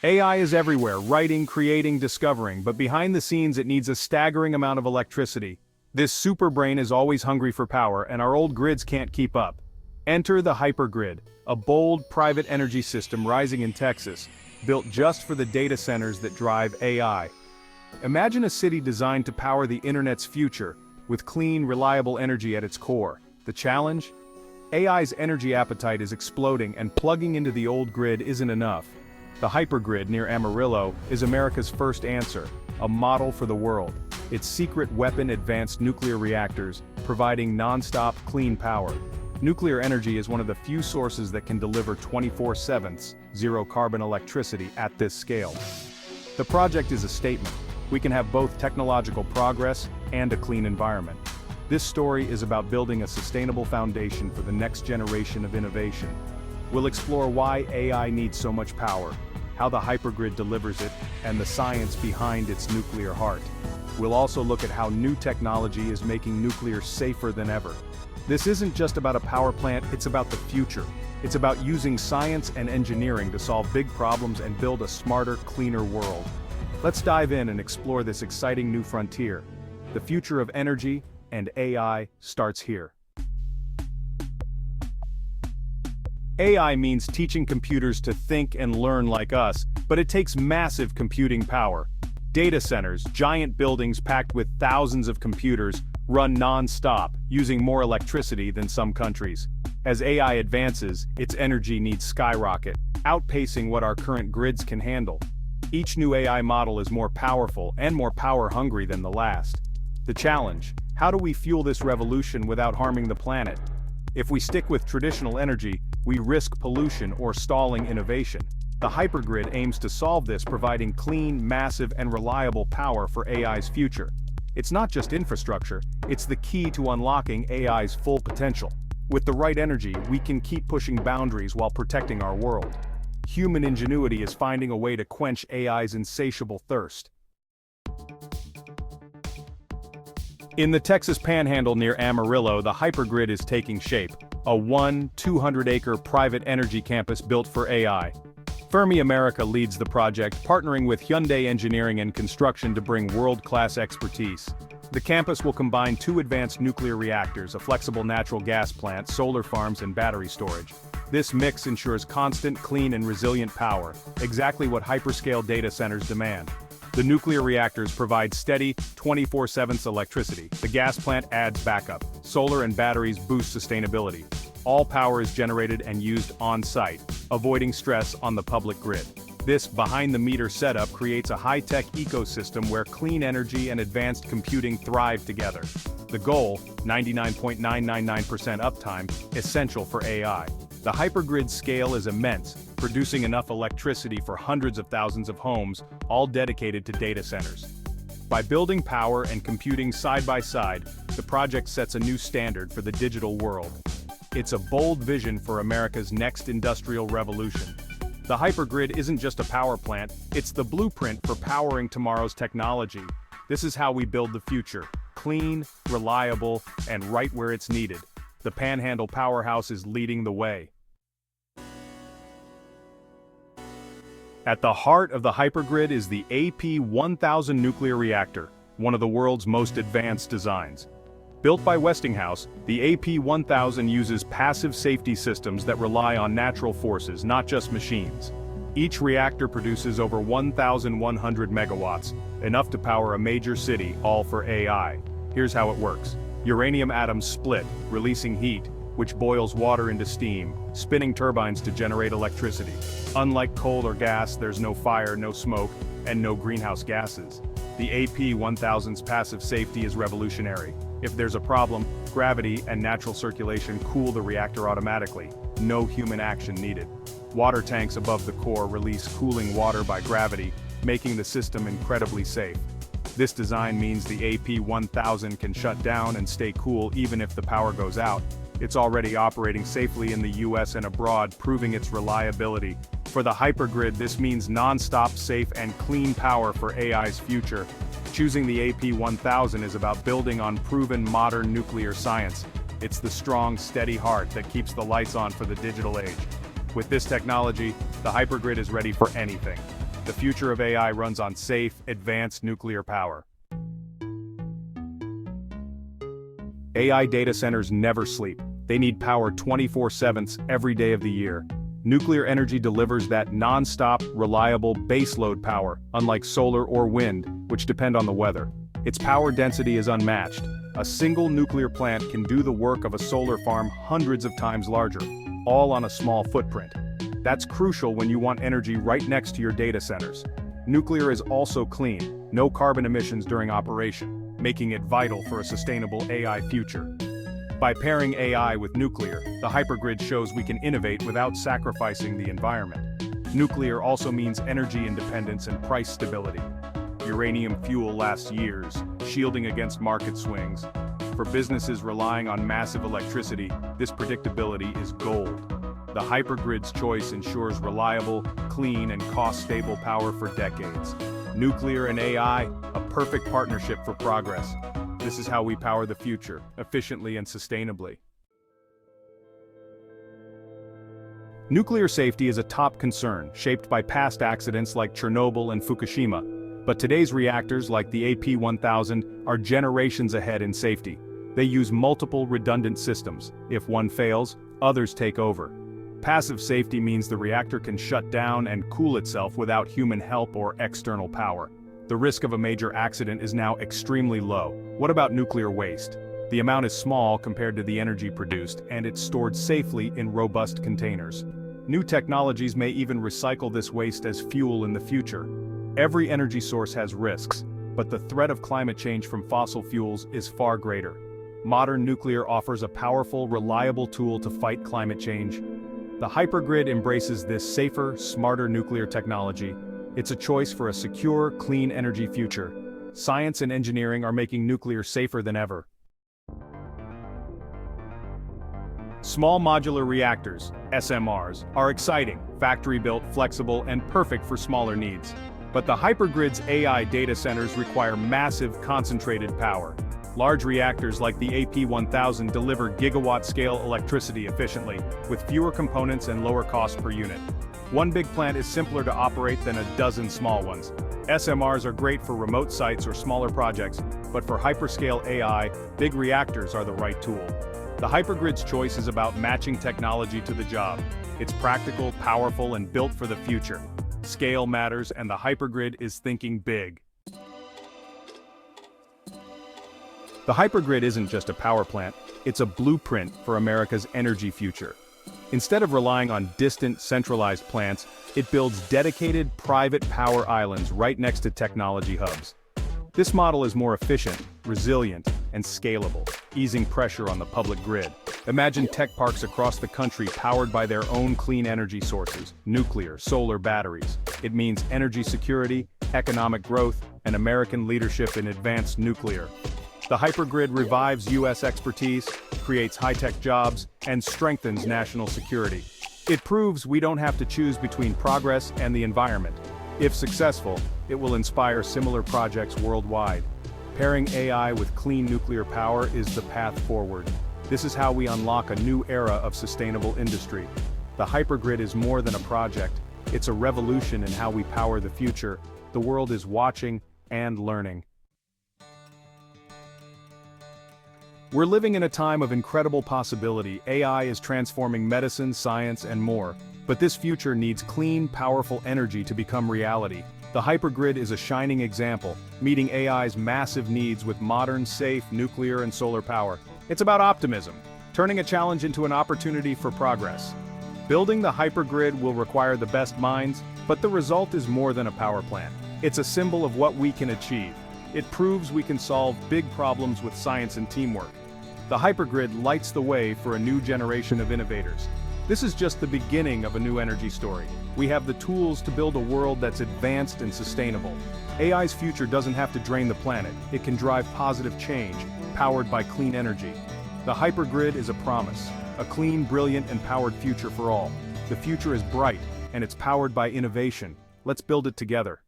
AI is everywhere, writing, creating, discovering, but behind the scenes it needs a staggering amount of electricity. This superbrain is always hungry for power, and our old grids can't keep up. Enter the HyperGrid, a bold, private energy system rising in Texas, built just for the data centers that drive AI. Imagine a city designed to power the internet's future, with clean, reliable energy at its core. The challenge? AI's energy appetite is exploding, and plugging into the old grid isn't enough. The HyperGrid near Amarillo is America's first answer, a model for the world. Its secret weapon advanced nuclear reactors, providing non-stop clean power. Nuclear energy is one of the few sources that can deliver 24/7 zero-carbon electricity at this scale. The project is a statement. We can have both technological progress and a clean environment. This story is about building a sustainable foundation for the next generation of innovation. We'll explore why AI needs so much power, how the HyperGrid delivers it, and the science behind its nuclear heart. We'll also look at how new technology is making nuclear safer than ever. This isn't just about a power plant, it's about the future. It's about using science and engineering to solve big problems and build a smarter, cleaner world. Let's dive in and explore this exciting new frontier. The future of energy and AI starts here. AI means teaching computers to think and learn like us, but it takes massive computing power. Data centers, giant buildings packed with thousands of computers, run non-stop, using more electricity than some countries. As AI advances, its energy needs skyrocket, outpacing what our current grids can handle. Each new AI model is more powerful and more power-hungry than the last. The challenge: how do we fuel this revolution without harming the planet? If we stick with traditional energy, we risk pollution or stalling innovation. The HyperGrid aims to solve this, providing clean, massive, and reliable power for AI's future. It's not just infrastructure, it's the key to unlocking AI's full potential. With the right energy, we can keep pushing boundaries while protecting our world. Human ingenuity is finding a way to quench AI's insatiable thirst. In the Texas Panhandle near Amarillo, the HyperGrid is taking shape, a 200-acre private energy campus built for AI. Fermi America leads the project, partnering with Hyundai Engineering and Construction to bring world-class expertise. The campus will combine 2 advanced nuclear reactors, a flexible natural gas plant, solar farms, and battery storage. This mix ensures constant, clean, and resilient power, exactly what hyperscale data centers demand. The nuclear reactors provide steady, 24/7 electricity. The gas plant adds backup. Solar and batteries boost sustainability. All power is generated and used on-site, avoiding stress on the public grid. This behind-the-meter setup creates a high-tech ecosystem where clean energy and advanced computing thrive together. The goal: 99.999% uptime, essential for AI. The HyperGrid scale is immense, producing enough electricity for hundreds of thousands of homes, all dedicated to data centers. By building power and computing side by side, the project sets a new standard for the digital world. It's a bold vision for America's next industrial revolution. The HyperGrid isn't just a power plant, it's the blueprint for powering tomorrow's technology. This is how we build the future: clean, reliable, and right where it's needed. The Panhandle powerhouse is leading the way. At the heart of the HyperGrid is the AP1000 nuclear reactor, one of the world's most advanced designs. Built by Westinghouse, the AP1000 uses passive safety systems that rely on natural forces, not just machines. Each reactor produces over 1,100 megawatts, enough to power a major city, all for AI. Here's how it works. Uranium atoms split, releasing heat, which boils water into steam, spinning turbines to generate electricity. Unlike coal or gas, there's no fire, no smoke, and no greenhouse gases. The AP1000's passive safety is revolutionary. If there's a problem, gravity and natural circulation cool the reactor automatically. No human action needed. Water tanks above the core release cooling water by gravity, making the system incredibly safe. This design means the AP1000 can shut down and stay cool even if the power goes out. It's already operating safely in the US and abroad, proving its reliability. For the HyperGrid, this means non-stop, safe, and clean power for AI's future. Choosing the AP1000 is about building on proven modern nuclear science. It's the strong, steady heart that keeps the lights on for the digital age. With this technology, the HyperGrid is ready for anything. The future of AI runs on safe, advanced nuclear power. AI data centers never sleep. They need power 24/7 every day of the year. Nuclear energy delivers that non-stop, reliable baseload power, unlike solar or wind, which depend on the weather. Its power density is unmatched. A single nuclear plant can do the work of a solar farm hundreds of times larger, all on a small footprint. That's crucial when you want energy right next to your data centers. Nuclear is also clean, no carbon emissions during operation, making it vital for a sustainable AI future. By pairing AI with nuclear, the HyperGrid shows we can innovate without sacrificing the environment. Nuclear also means energy independence and price stability. Uranium fuel lasts years, shielding against market swings. For businesses relying on massive electricity, this predictability is gold. The HyperGrid's choice ensures reliable, clean, and cost-stable power for decades. Nuclear and AI, a perfect partnership for progress. This is how we power the future, efficiently and sustainably. Nuclear safety is a top concern, shaped by past accidents like Chernobyl and Fukushima. But today's reactors, like the AP1000, are generations ahead in safety. They use multiple redundant systems. If one fails, others take over. Passive safety means the reactor can shut down and cool itself without human help or external power. The risk of a major accident is now extremely low. What about nuclear waste? The amount is small compared to the energy produced, and it's stored safely in robust containers. New technologies may even recycle this waste as fuel in the future. Every energy source has risks, but the threat of climate change from fossil fuels is far greater. Modern nuclear offers a powerful, reliable tool to fight climate change. The HyperGrid embraces this safer, smarter nuclear technology. It's a choice for a secure, clean energy future. Science and engineering are making nuclear safer than ever. Small modular reactors, SMRs, are exciting, factory-built, flexible, and perfect for smaller needs. But the HyperGrid's AI data centers require massive, concentrated power. Large reactors like the AP1000 deliver gigawatt-scale electricity efficiently, with fewer components and lower cost per unit. One big plant is simpler to operate than a dozen small ones. SMRs are great for remote sites or smaller projects, but for hyperscale AI, big reactors are the right tool. The HyperGrid's choice is about matching technology to the job. It's practical, powerful, and built for the future. Scale matters, and the HyperGrid is thinking big. The HyperGrid isn't just a power plant, it's a blueprint for America's energy future. Instead of relying on distant, centralized plants, it builds dedicated, private power islands right next to technology hubs. This model is more efficient, resilient, and scalable, easing pressure on the public grid. Imagine tech parks across the country powered by their own clean energy sources, nuclear, solar batteries. It means energy security, economic growth, and American leadership in advanced nuclear. The HyperGrid revives U.S. expertise, creates high-tech jobs, and strengthens national security. It proves we don't have to choose between progress and the environment. If successful, it will inspire similar projects worldwide. Pairing AI with clean nuclear power is the path forward. This is how we unlock a new era of sustainable industry. The HyperGrid is more than a project. It's a revolution in how we power the future. The world is watching and learning. We're living in a time of incredible possibility. AI is transforming medicine, science, and more. But this future needs clean, powerful energy to become reality. The HyperGrid is a shining example, meeting AI's massive needs with modern, safe nuclear and solar power. It's about optimism, turning a challenge into an opportunity for progress. Building the HyperGrid will require the best minds, but the result is more than a power plant. It's a symbol of what we can achieve. It proves we can solve big problems with science and teamwork. The HyperGrid lights the way for a new generation of innovators. This is just the beginning of a new energy story. We have the tools to build a world that's advanced and sustainable. AI's future doesn't have to drain the planet. It can drive positive change, powered by clean energy. The HyperGrid is a promise, a clean, brilliant, and powered future for all. The future is bright, and it's powered by innovation. Let's build it together.